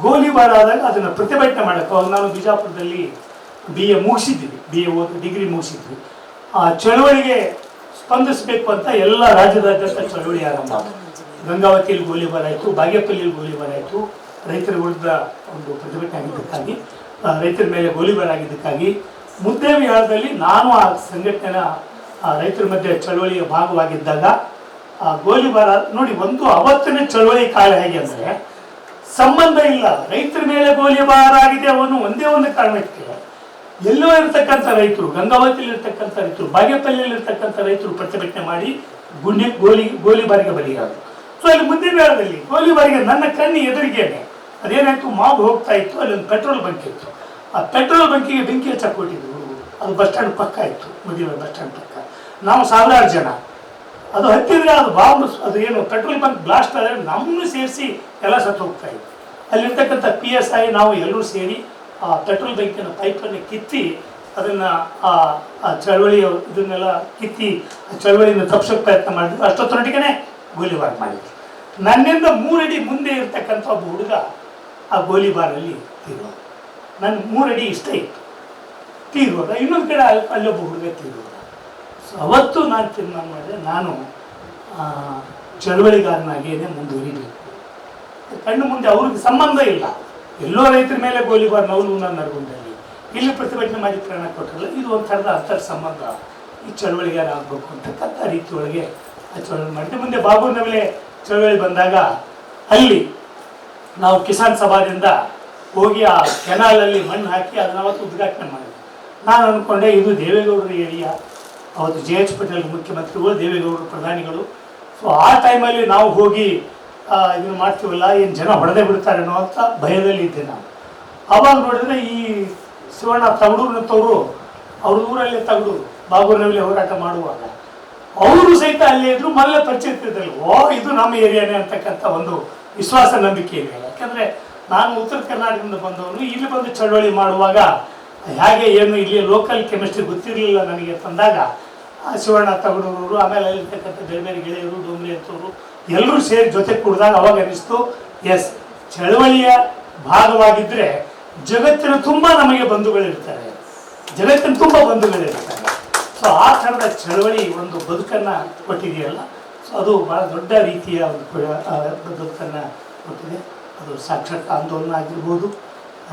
ಗೋಲಿಬಾರ್ ಆದಾಗ ಅದನ್ನು ಪ್ರತಿಭಟನೆ ಮಾಡೋಕ್ಕೆ ಅವಾಗ ನಾನು ಬಿಜಾಪುರದಲ್ಲಿ BA ಮುಗಿಸಿದ್ವಿ, BA ಓದಿ ಡಿಗ್ರಿ ಮುಗಿಸಿದ್ವಿ. ಆ ಚಳವಳಿಗೆ ಸ್ಪಂದಿಸಬೇಕು ಅಂತ ಎಲ್ಲ ರಾಜ್ಯದಾದ್ಯಂತ ಚಳವಳಿ ಆರಂಭ. ಗಂಗಾವತಿಯಲ್ಲಿ ಗೋಲಿಬಾರ್ ಆಯಿತು, ಬಾಗೇಪಲ್ಲಿಯಲ್ಲಿ ಗೋಲಿಬಾರ್ ಆಯಿತು, ರೈತರ ವಿರುದ್ಧ ಒಂದು ಪ್ರತಿಭಟನೆ ಆಗಿದ್ದಕ್ಕಾಗಿ, ರೈತರ ಮೇಲೆ ಗೋಲಿಬಾರ್ ಆಗಿದ್ದಕ್ಕಾಗಿ ಮುದ್ದೇಬಿಹಾರದಲ್ಲಿ ನಾನು ಆ ಸಂಘಟನೆಯ ರೈತರ ಮಧ್ಯೆ ಚಳವಳಿಯ ಭಾಗವಾಗಿದ್ದಾಗ ಆ ಗೋಲಿಬಾರ ನೋಡಿ, ಒಂದು ಅವತ್ತಿನ ಚಳವಳಿ ಕಾಲ ಹೇಗೆ ಅಂದರೆ ಸಂಬಂಧ ಇಲ್ಲ, ರೈತರ ಮೇಲೆ ಗೋಲಿಬಾರ್ ಆಗಿದೆ ಅವನು ಒಂದೇ ಒಂದು ಕಾರಣಕ್ಕೆ, ಎಲ್ಲೋ ಇರ್ತಕ್ಕಂಥ ರೈತರು, ಗಂಗಾವತಿಯಲ್ಲಿ ಇರ್ತಕ್ಕಂಥ ರೈತರು, ಬಾಗೇಪಲ್ಲಿಯಲ್ಲಿ ಇರ್ತಕ್ಕಂಥ ರೈತರು ಪ್ರತಿಭಟನೆ ಮಾಡಿ ಗೋಲಿಬಾರಿಗೆ ಬಲಿಯಾದರು. ಸೊ ಅಲ್ಲಿ ಮುದ್ದೇಬಿಹಾರದಲ್ಲಿ ಗೋಲಿಬಾರಿಗೆ ನನ್ನ ಕಣ್ಣು ಎದುರಿಗೇನೆ ಅದೇನಾಯ್ತು, ಮಾವು ಹೋಗ್ತಾ ಇತ್ತು, ಅಲ್ಲಿ ಒಂದು ಪೆಟ್ರೋಲ್ ಬಂಕ್ ಇತ್ತು, ಆ ಪೆಟ್ರೋಲ್ ಬಂಕಿಗೆ ಬೆಂಕಿ ಹಚ್ಚಕ್ಕೆ ಕೊಟ್ಟಿದ್ರು. ಅದು ಬಸ್ ಸ್ಟ್ಯಾಂಡ್ ಪಕ್ಕ ಇತ್ತು, ಮುದ್ದೇಬಿಹಾರ ಬಸ್ ಸ್ಟ್ಯಾಂಡ್ ಪಕ್ಕ. ನಾವು ಸಾವಿರಾರು ಜನ, ಅದು ಹತ್ತಿದ್ರೆ ಅದು ಬಾಂಬ್, ಅದು ಏನು ಪೆಟ್ರೋಲ್ ಬಂಕ್ ಬ್ಲಾಸ್ಟ್ ಆದರೆ ನಮ್ಮನ್ನು ಸೇರಿಸಿ ಎಲ್ಲ ಸತ್ತು ಹೋಗ್ತಾ ಇತ್ತು. ಅಲ್ಲಿರ್ತಕ್ಕಂಥ PSI ನಾವು ಎಲ್ಲರೂ ಸೇರಿ ಆ ಪೆಟ್ರೋಲ್ ಬಂಕಿನ ಪೈಪನ್ನು ಕಿತ್ತಿ ಅದನ್ನು ಆ ಚಳವಳಿಯ ಇದನ್ನೆಲ್ಲ ಕಿತ್ತಿ ಆ ಚಳವಳಿಯನ್ನು ತಪ್ಪಿಸೋಕೆ ಪ್ರಯತ್ನ ಮಾಡಿದ್ರು. ಅಷ್ಟೊತ್ತರೊಟ್ಟಿಗೆ ಗೋಲಿಬಾರ್ ಮಾಡಿದ್ರು. ನನ್ನಿಂದ 3 ಅಡಿ ಮುಂದೆ ಇರ್ತಕ್ಕಂಥ ಒಬ್ಬ ಹುಡುಗ ಆ ಗೋಲಿಬಾರಲ್ಲಿ ತೀರೋದ. ನನ್ನ 3 ಅಡಿ ಇಷ್ಟ ಇತ್ತು, ತೀರೋದ. ಇನ್ನೊಂದು ಕಡೆ ಅಲ್ಲೊಬ್ಬ ಹುಡುಗ ತೀರೋದ. ಸೊ ಅವತ್ತು ನಾನು ತೀರ್ಮಾನ ಮಾಡಿದೆ, ನಾನು ಚಳವಳಿಗಾರನಾಗಿಯೇ ಮುಂದುವರಿಬೇಕು. ಕಣ್ಣು ಮುಂದೆ ಅವ್ರಿಗೆ ಸಂಬಂಧ ಇಲ್ಲ, ಎಲ್ಲೋ ರೈತರ ಮೇಲೆ ಗೋಲಿಬಾರ್ ನರಗುಂದಲ್ಲಿ, ಇಲ್ಲಿ ಪ್ರತಿಭಟನೆ ಮಾಡಿ ಪ್ರಾಣ ಕೊಟ್ಟರಲ್ಲ, ಇದು ಒಂಥರದ ಅಂತರ ಸಂಬಂಧ, ಈ ಚಳವಳಿಗಾರ ಆಗಬೇಕು ಅಂತಕ್ಕಂಥ ರೀತಿಯೊಳಗೆ ಆ ಚಳವಳಿ ಮಾಡಿದೆ. ಮುಂದೆ ಬಾಬುನವಿಲೆ ಚಳವಳಿ ಬಂದಾಗ ಅಲ್ಲಿ ನಾವು ಕಿಸಾನ್ ಸಭಾದಿಂದ ಹೋಗಿ ಆ ಕೆನಾಲಲ್ಲಿ ಮಣ್ಣು ಹಾಕಿ ಅದನ್ನ ಅವತ್ತು ಉದ್ಘಾಟನೆ ಮಾಡಿದ್ವಿ. ನಾನು ಅಂದ್ಕೊಂಡೆ ಇದು ದೇವೇಗೌಡರ ಏರಿಯಾ, ಅವತ್ತು JH ಪಟೇಲ್ ಮುಖ್ಯಮಂತ್ರಿಗಳು, ದೇವೇಗೌಡರು ಪ್ರಧಾನಿಗಳು. ಸೊ ಆ ಟೈಮಲ್ಲಿ ನಾವು ಹೋಗಿ ಇದನ್ನು ಮಾಡ್ತೀವಲ್ಲ, ಏನು ಜನ ಹೊಡೆದೇ ಬಿಡ್ತಾರೆ ಅನ್ನೋ ಅಂತ ಭಯದಲ್ಲಿ ಇದ್ದೆ ನಾನು. ಆವಾಗ ನೋಡಿದ್ರೆ ಈ ಶಿವಣ್ಣ ತಗಡೂರಿನಂಥವ್ರು, ಅವ್ರ ಊರಲ್ಲೇ ತಗಡೂರು ಬಾಬುನವಿಲೆ ಹೋರಾಟ ಮಾಡುವಾಗ ಅವರು ಸಹಿತ ಅಲ್ಲೇ ಇದ್ರು, ಮೊದಲೇ ಪರಿಚಯ ಇರ್ತಿದ್ದಲ್ಲಿ, ಇದು ನಮ್ಮ ಏರಿಯಾನೇ ಅಂತಕ್ಕಂಥ ಒಂದು ವಿಶ್ವಾಸ ನಂಬಿಕೆ ಇದೆ. ಯಾಕಂದರೆ ನಾನು ಉತ್ತರ ಕರ್ನಾಟಕದಿಂದ ಬಂದವನು, ಇಲ್ಲಿ ಬಂದು ಚಳವಳಿ ಮಾಡುವಾಗ ಹೇಗೆ ಏನು ಇಲ್ಲಿ ಲೋಕಲ್ ಕೆಮಿಸ್ಟ್ರಿ ಗೊತ್ತಿರಲಿಲ್ಲ ನನಗೆ ತಂದಾಗ ಶಿವಣ್ಣ ತಗಡೂರವರು, ಆಮೇಲೆ ಅಲ್ಲಿರ್ತಕ್ಕಂಥ ಬೇರೆ ಬೇರೆ ಗೆಳೆಯರು, ಡೋಂಗ್ರಿ ಅಂತವರು ಎಲ್ಲರೂ ಸೇರಿ ಜೊತೆ ಕೂಡಿದಾಗ ಅವಾಗ ಅನಿಸ್ತು, ಎಸ್, ಚಳವಳಿಯ ಭಾಗವಾಗಿದ್ದರೆ ಜಗತ್ತಿನ ತುಂಬ ನಮಗೆ ಬಂಧುಗಳಿರ್ತಾರೆ, ಜಗತ್ತಿನ ತುಂಬ ಬಂಧುಗಳಿರ್ತಾರೆ. ಸೊ ಆ ಥರದ ಚಳವಳಿ ಒಂದು ಬದುಕನ್ನು ಕೊಟ್ಟಿದೆಯಲ್ಲ, ಸೊ ಅದು ಭಾಳ ದೊಡ್ಡ ರೀತಿಯ ಒಂದು ಬದುಕನ್ನು ಕೊಟ್ಟಿದೆ. ಅದು ಸಾಕ್ಷರತಾ ಆಂದೋಲನ ಆಗಿರ್ಬೋದು,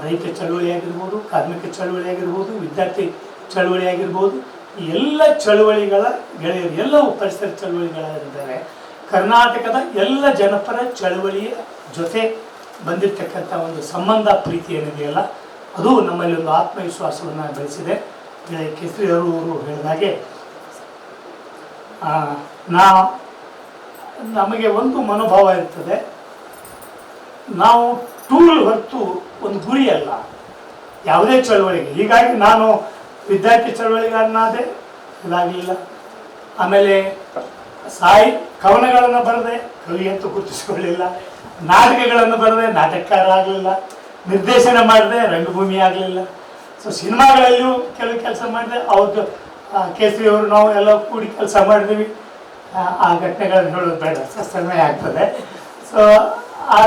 ರೈತ ಚಳವಳಿ ಆಗಿರ್ಬೋದು, ಕಾರ್ಮಿಕ ಚಳವಳಿ ಆಗಿರ್ಬೋದು, ವಿದ್ಯಾರ್ಥಿ ಚಳವಳಿ ಆಗಿರ್ಬೋದು, ಈ ಎಲ್ಲ ಚಳವಳಿಗಳ ಗೆಳೆಯರು ಎಲ್ಲವೂ ಪರಿಸರ ಚಳವಳಿಗಳಿದ್ದಾರೆ. ಕರ್ನಾಟಕದ ಎಲ್ಲ ಜನಪರ ಚಳವಳಿಯ ಜೊತೆ ಬಂದಿರತಕ್ಕಂಥ ಒಂದು ಸಂಬಂಧ, ಪ್ರೀತಿ ಏನಿದೆಯಲ್ಲ, ಅದು ನಮ್ಮಲ್ಲಿ ಒಂದು ಆತ್ಮವಿಶ್ವಾಸವನ್ನು ಬೆಳೆಸಿದೆ. ಕೇಸರಿ ಅವರು ಹೇಳಿದಾಗೆ ನಮಗೆ ಒಂದು ಮನೋಭಾವ ಇರ್ತದೆ, ನಾವು ಟೂಲ್ ಹೊರತು ಒಂದು ಗುರಿ ಅಲ್ಲ ಯಾವುದೇ ಚಳವಳಿಗೆ. ಹೀಗಾಗಿ ನಾನು ವಿದ್ಯಾರ್ಥಿ ಚಳವಳಿಗಾರನಾದೆ, ಇದಾಗಲಿಲ್ಲ. ಆಮೇಲೆ ಕವನಗಳನ್ನು ಬರೆದೆ, ಕವಿ ಅಂತೂ ಗುರುತಿಸಿಕೊಳ್ಳಿಲ್ಲ. ನಾಟಕಗಳನ್ನು ಬರೆದೆ, ನಾಟಕಕಾರ ಆಗಲಿಲ್ಲ. ನಿರ್ದೇಶನ ಮಾಡಿದೆ, ರಂಗಭೂಮಿ ಆಗಲಿಲ್ಲ. ಸೊ ಸಿನಿಮಾಗಳಲ್ಲಿಯೂ ಕೆಲವು ಕೆಲಸ ಮಾಡಿದೆ. ಅವ್ರದ್ದು ಕೇಸರಿ ಅವರು ನಾವು ಎಲ್ಲ ಕೂಡಿ ಕೆಲಸ ಮಾಡಿದ್ವಿ. ಆ ಘಟನೆಗಳನ್ನು ಹೇಳೋದು ಬೇಡ, ಸಮಯ ಆಗ್ತದೆ. ಸೊ ಆ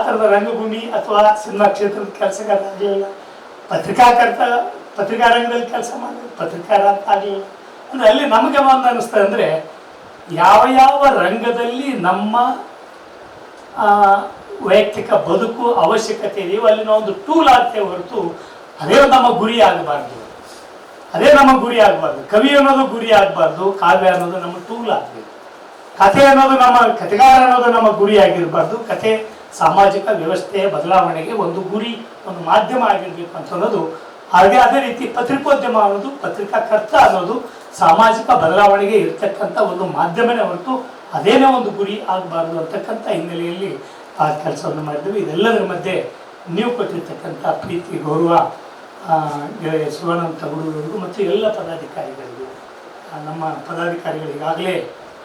ಥರದ ರಂಗಭೂಮಿ ಅಥವಾ ಸಿನಿಮಾ ಕ್ಷೇತ್ರದ ಕೆಲಸಗಾರ ಆಗಲಿಲ್ಲ. ಪತ್ರಿಕಾ ರಂಗದಲ್ಲಿ ಕೆಲಸ ಮಾಡಿದೆ, ಪತ್ರಿಕಾರ ಅಂತ ಆಗಲಿಲ್ಲ. ಅಂದರೆ ಅಲ್ಲಿ ನಮಗೆ ಒಂದು ಅನ್ನಿಸ್ತದೆ ಅಂದರೆ, ಯಾವ ರಂಗದಲ್ಲಿ ನಮ್ಮ ವೈಯಕ್ತಿಕ ಬದುಕು ಅವಶ್ಯಕತೆ ಇದೆಯೋ ಅಲ್ಲಿ ನಾವು ಒಂದು ಟೂಲ್ ಆಗ್ತೇವೆ ಹೊರತು ಅದೇ ನಮ್ಮ ಗುರಿ ಆಗಬಾರ್ದು. ಕವಿ ಅನ್ನೋದು ಗುರಿ ಆಗಬಾರ್ದು, ಕಾವ್ಯ ಅನ್ನೋದು ನಮ್ಮ ಟೂಲ್ ಆಗಬೇಕು. ಕಥೆ ಅನ್ನೋದು ಕಥೆಗಾರ ಅನ್ನೋದು ನಮ್ಮ ಗುರಿ ಆಗಿರಬಾರ್ದು. ಕಥೆ ಸಾಮಾಜಿಕ ವ್ಯವಸ್ಥೆಯ ಬದಲಾವಣೆಗೆ ಒಂದು ಗುರಿ, ಒಂದು ಮಾಧ್ಯಮ ಆಗಿರ್ಬೇಕು ಅಂತ ಅನ್ನೋದು. ಹಾಗೆ ಅದೇ ರೀತಿ ಪತ್ರಿಕೋದ್ಯಮ ಅನ್ನೋದು, ಪತ್ರಿಕಾಕರ್ತ ಅನ್ನೋದು ಸಾಮಾಜಿಕ ಬದಲಾವಣೆಗೆ ಇರ್ತಕ್ಕಂಥ ಒಂದು ಮಾಧ್ಯಮನೇ ಹೊರತು ಅದೇನೇ ಒಂದು ಗುರಿ ಆಗಬಾರ್ದು ಅಂತಕ್ಕಂಥ ಹಿನ್ನೆಲೆಯಲ್ಲಿ ಆ ಕೆಲಸವನ್ನು ಮಾಡಿದ್ವಿ. ಇದೆಲ್ಲದರ ಮಧ್ಯೆ ನೀವು ಕೊಟ್ಟಿರ್ತಕ್ಕಂಥ ಪ್ರೀತಿ, ಗೌರವ ಗೆಳೆಯ ಶಿವಾನಂದ ತಗುಡೂರವರಿಗೂ ಮತ್ತು ಎಲ್ಲ ಪದಾಧಿಕಾರಿಗಳಿಗೂ, ನಮ್ಮ ಪದಾಧಿಕಾರಿಗಳು ಈಗಾಗಲೇ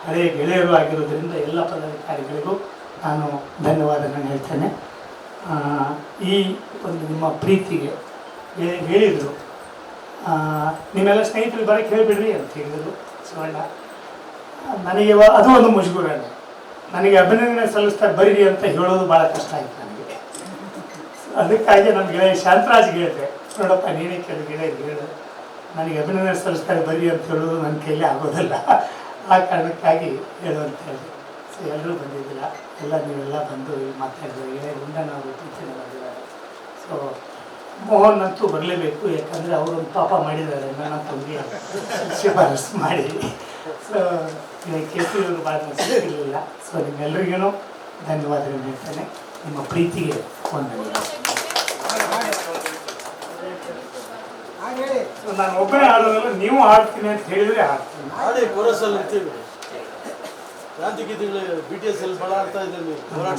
ಹಳೆಯ ಗೆಳೆಯರು ಆಗಿರೋದ್ರಿಂದ ಎಲ್ಲ ಪದಾಧಿಕಾರಿಗಳಿಗೂ ನಾನು ಧನ್ಯವಾದಗಳನ್ನು ಹೇಳ್ತೇನೆ. ಈ ಒಂದು ನಿಮ್ಮ ಪ್ರೀತಿಗೆ ಹೇಳಿದರು, ನಿಮ್ಮೆಲ್ಲ ಸ್ನೇಹಿತರು ಬರೋಕ್ಕೆ ಹೇಳಿಬಿಡ್ರಿ ಅಂತ ಹೇಳಿದರು ಶಿವಣ್ಣ. ನನಗೆ ಅದು ಒಂದು ಮುಜುಗರನೇ. ನನಗೆ ಅಭಿನಂದನೆ ಸಲ್ಲಿಸ್ತಾ ಬರ್ರಿ ಅಂತ ಹೇಳೋದು ಭಾಳ ಕಷ್ಟ ಆಯಿತು ನನಗೆ. ಅದಕ್ಕಾಗಿ ನಮ್ಮ ಗೆಳೆಯ ಶಾಂತರಾಜ್ಗೆ ಹೇಳಿದೆ, ನೋಡಪ್ಪ ನೀನೇ ಕೇಳಿ ಗೆಳೆಯರಿಗೆ ಹೇಳು, ನನಗೆ ಅಭಿನಂದನೆ ಸಲ್ಲಿಸ್ತಾರೆ ಬರ್ರಿ ಅಂತ ಹೇಳೋದು ನನ್ನ ಕೈಲಿ ಆಗೋದಿಲ್ಲ. ಆ ಕಾರಣಕ್ಕಾಗಿ ಹೇಳು ಅಂತ ಹೇಳಿದೆ. ಸೊ ಎಲ್ಲರೂ ಬಂದಿದ್ದಿಲ್ಲ, ನೀವೆಲ್ಲ ಬಂದು ಮಾತಾಡಿದ್ರು. ಗೆಳೆಯ ಗುಂಡನವರು ಟೀಚರ್ ಬಂದಿದ್ದಾರೆ. ಸೊ ಮೋಹನ್ ಅಂತೂ ಬರಲೇಬೇಕು, ಯಾಕಂದರೆ ಅವರೊಂದು ಪಾಪ ಮಾಡಿದ್ದಾರೆ, ನನ್ನ ತಂಗಿ ಶಿಫಾರಸು ಮಾಡಿ. ಸೊ ಕೇಸರಿ ಅವರು ಭಾಳ ಇರಲಿಲ್ಲ. ಸೊ ನಿಮ್ಮೆಲ್ಲರಿಗೂ ಧನ್ಯವಾದಗಳನ್ನು ಹೇಳ್ತೇನೆ. ನಿಮ್ಮ ಪ್ರೀತಿಗೆ ವಂದನೆಗಳು. ನಾನು ಒಬ್ಬನೇ ಆಡೋದಲ್ಲ, ನೀವು ಆಡ್ತೀನಿ ಅಂತ ಹೇಳಿದ್ರೆ ಆಡ್ತೀನಿ.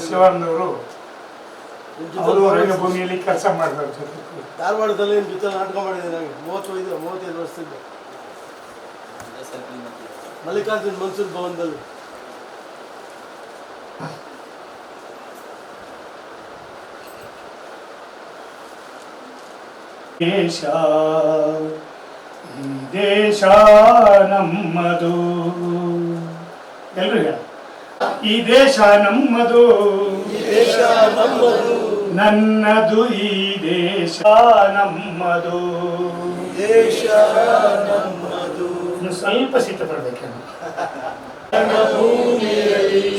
ಶಿವಣ್ಣವರು ಅವರು ರಂಗಭೂಮಿಯಲ್ಲಿ ಕೆಲಸ ಮಾಡಿದ್ರು. ಧಾರವಾಡದಲ್ಲಿ ಜೊತೆ ನಾಟಕ ಮಾಡಿದೆ. ನನಗೆ 35 ವರ್ಷದಿಂದ ಮಲ್ಲಿಕಾರ್ಜುನ್ ಮನ್ಸೂರ್ ಭವನದಲ್ಲಿ. ದೇಶ ನಮ್ಮದು, ಎಲ್ರು ಹೇಳ, ಈ ದೇಶ ನಮ್ಮದು, ನನ್ನದು ಈ ದೇಶ ನಮ್ಮದು, ಸ್ವಲ್ಪ ಸಿಟ್ಟು ಬರಬೇಕೇನು.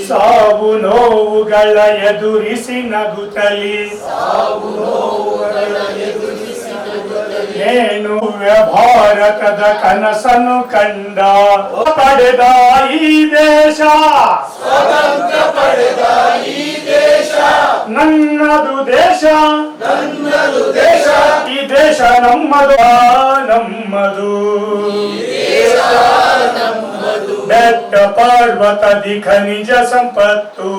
ಸಾವು ನೋವುಗಳ ಎದುರಿಸಿ ನಗುತ್ತಲಿ, ಏನು ಭಾರತದ ಕನಸನ್ನು ಕಂಡ ಪಡೆದ ಈ ದೇಶ, ನನ್ನದು ದೇಶ, ಈ ದೇಶ ನಮ್ಮದು, ಬೆಟ್ಟ ಪರ್ವತದಿ ಖನಿಜ ಸಂಪತ್ತು,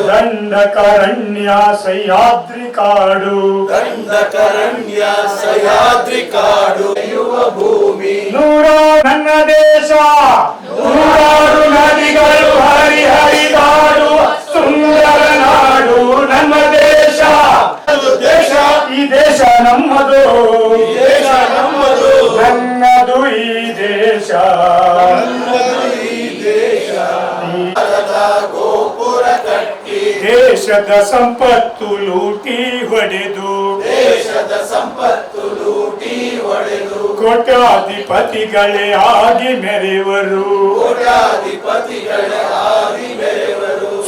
ದಂಡಕರಣ್ಯ ಸಹ್ಯಾದ್ರಿ ಕಾಡು, ಭೂಮಿ ನೂರಾರು ನನ್ನ ದೇಶ, ನೂರಾರು ನದಿಗಳು ಹರಿದಾಡು ಸುಂದರ ನಾಡು ನನ್ನ ದೇಶ, ಈ ದೇಶ ನಮ್ಮದು, ನನ್ನದು ಈ ದೇಶ, ದೇಶದ ಸಂಪತ್ತು ಲೂಟಿ ಹೊಡೆದು, ಕೋಟ್ಯಾಧಿಪತಿಗಳೇ ಆಗಿ ಮೆರೆವರು,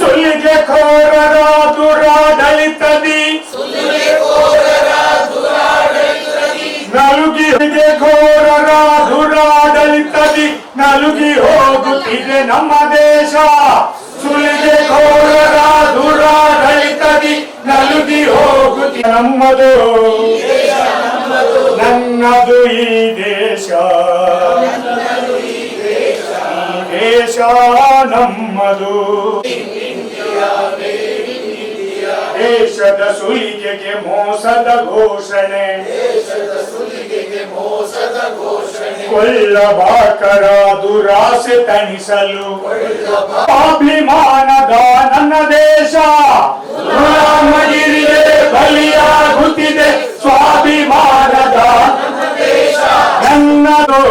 ಸುಲಿಗೆ ಖೋರರ ದುರಾಡಳಿತದಿ, ನಲುಗಿಗೆ ಘೋರರ ದುರಾಡಳಿತದಿ ನಲುಗಿ ಹೋಗುತ್ತಿದೆ ನಮ್ಮ ದೇಶ, ಸುಲಿಗೆ ಘೋರರ ದುರಾಡಳಿತದಿ ನಲುಗಿ ಹೋಗುತ್ತಿದೆ ನಮ್ಮದು, ನನ್ನದು ಈ ದೇಶ, ಈ ದೇಶ ನಮ್ಮದು. ದೇಶದ ಸುಲಿಗೆಗೆ ಮೋಸದ ಘೋಷಣೆ, ಕೊಳ್ಳಬಾಕರ ದುರಾಸೆ ತಣಿಸಲು ಅಭಿಮಾನದ ನನ್ನ ದೇಶ ರಾಮಗಿರಿಗೆ ಬಲಿಯಾಗುತ್ತಿದೆ ಸ್ವಾಭಿಮಾನದ ನನ್ನದು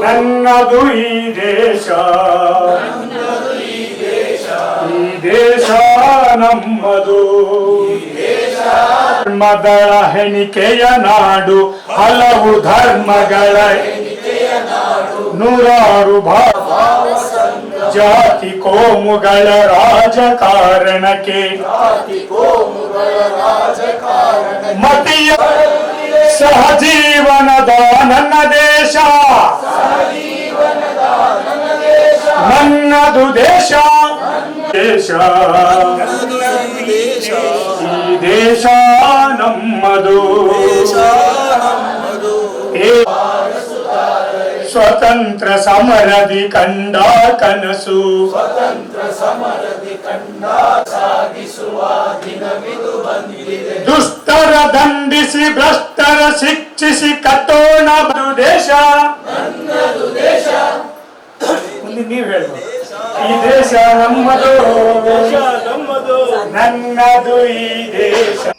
ನನ್ನದು ಈ ದೇಶ ಈ ದೇಶ ನಮ್ಮದು ಧರ್ಮಗಳ ಹೆಣಿಕೆಯ ನಾಡು ಹಲವು ಧರ್ಮಗಳ ನೂರಾರು ಜಾತಿ ಕೋಮುಗಳ ರಾಜಕಾರಣಕ್ಕೆ ಮತೀಯ ಸಹಜೀವನದ ನನ್ನ ದೇಶ ನನ್ನದು ದೇಶ ದೇಶ ಈ ದೇಶ ನಮ್ಮದು ಸ್ವತಂತ್ರ ಸಮರದಿ ಕಂಡ ಕನಸು ದುಷ್ಟರ ದಂಡಿಸಿ ಭ್ರಷ್ಟರ ಶಿಕ್ಷಿಸಿ ಕಟ್ಟೋಣ ದೇಶ ನೀವು ಹೇಳ್ಬೋದು ಈ ದೇಶ ನಮ್ಮದು ನನ್ನದು ಈ ದೇಶ